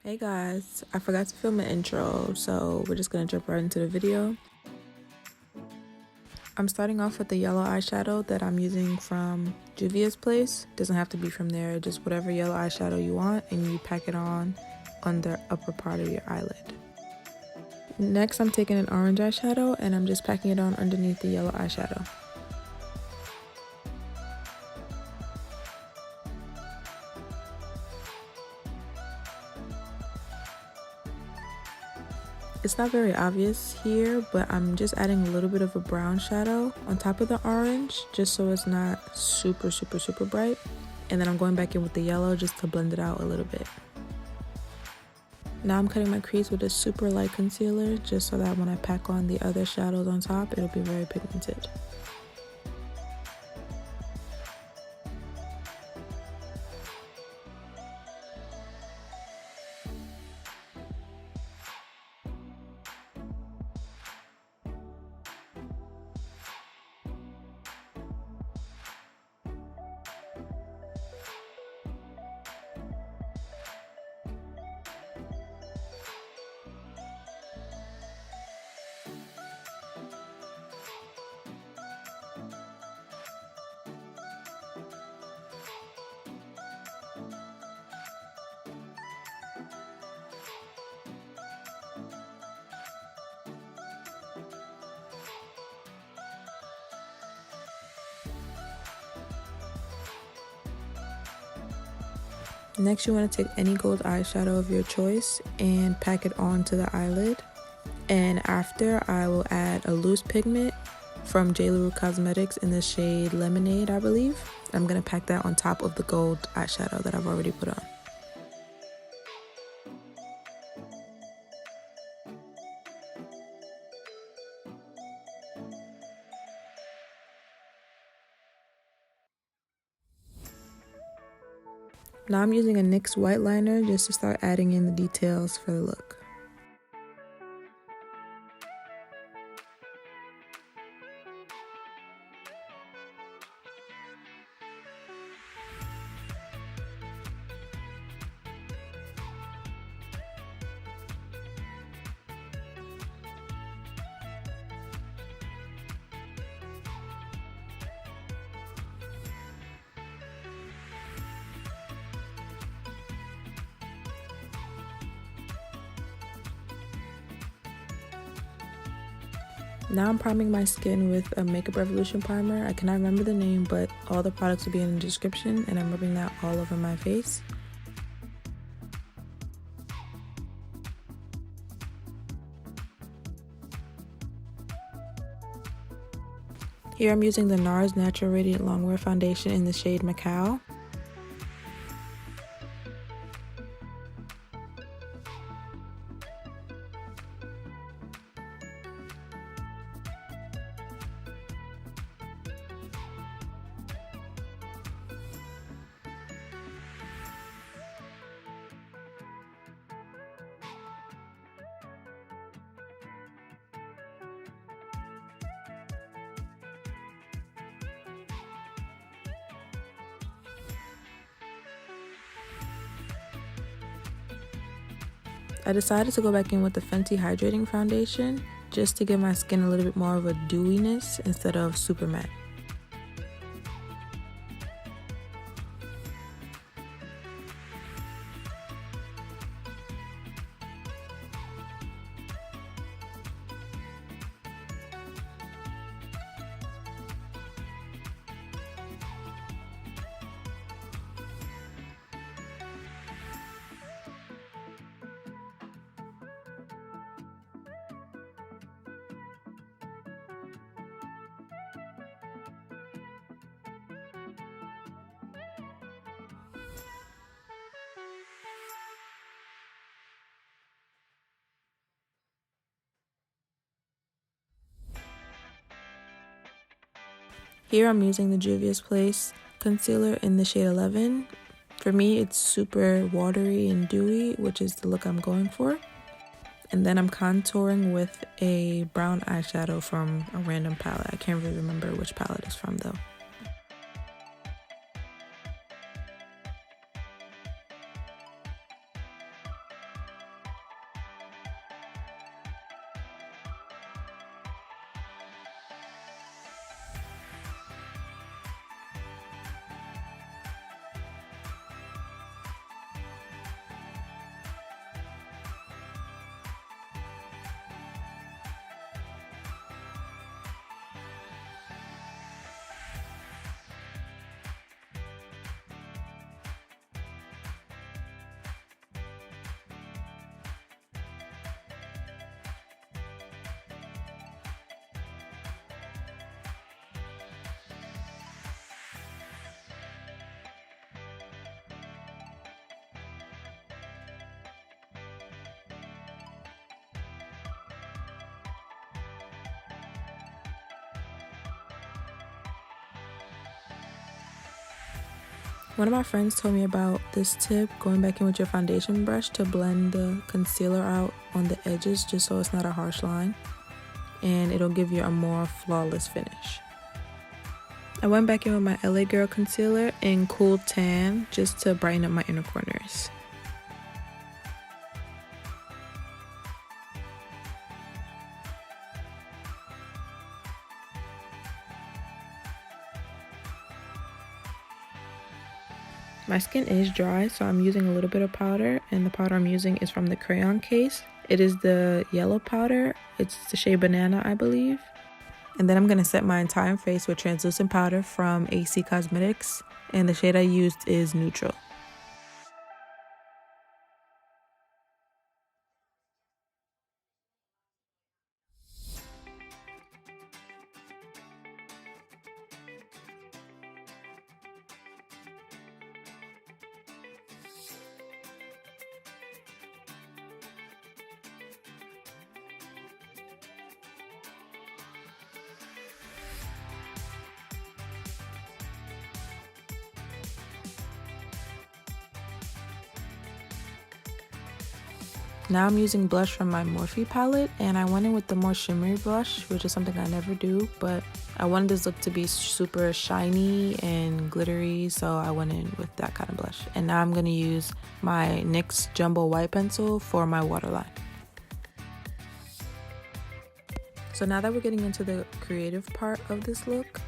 Hey guys, I forgot to film an intro, so we're just gonna jump right into the video. I'm starting off with the yellow eyeshadow that I'm using from Juvia's place. Doesn't have to be from there, just whatever yellow eyeshadow you want, and you pack it on the upper part of your eyelid. Next, I'm taking an orange eyeshadow and I'm just packing it on underneath the yellow eyeshadow. It's not very obvious here, but I'm just adding a little bit of a brown shadow on top of the orange, just so it's not super bright. And then I'm going back in with the yellow just to blend it out a little bit. Now I'm cutting my crease with a super light concealer, just so that when I pack on the other shadows on top, it'll be very pigmented. Next, you want to take any gold eyeshadow of your choice and pack it onto the eyelid. And after, I will add a loose pigment from Jlarue Cosmetics in the shade Lemonade, I believe. I'm going to pack that on top of the gold eyeshadow that I've already put on. Now I'm using a NYX white liner just to start adding in the details for the look. Now I'm priming my skin with a Makeup Revolution primer. I cannot remember the name, but all the products will be in the description, and I'm rubbing that all over my face. Here I'm using the Nars Natural Radiant Longwear Foundation in the shade Macao. I decided to go back in with the Fenty Hydrating Foundation just to give my skin a little bit more of a dewiness instead of super matte. Here I'm using the Juvia's Place concealer in the shade 11. For me, it's super watery and dewy, which is the look I'm going for. And then I'm contouring with a brown eyeshadow from a random palette. I can't really remember which palette it's from though. One of my friends told me about this tip, going back in with your foundation brush to blend the concealer out on the edges just so it's not a harsh line, and it'll give you a more flawless finish. I went back in with my LA Girl concealer in Cool Tan just to brighten up my inner corners. My skin is dry, so I'm using a little bit of powder, and the powder I'm using is from the Crayon Case. It is the yellow powder. It's the shade Banana, I believe. And then I'm going to set my entire face with translucent powder from AC Cosmetics, and the shade I used is Neutral. Now I'm using blush from my Morphe palette, and I went in with the more shimmery blush, which is something I never do, but I wanted this look to be super shiny and glittery, so I went in with that kind of blush. And now I'm going to use my NYX Jumbo White Pencil for my waterline. So now that we're getting into the creative part of this look,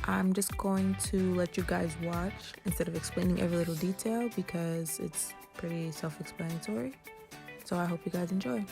I'm just going to let you guys watch instead of explaining every little detail because it's pretty self-explanatory. So I hope you guys enjoy.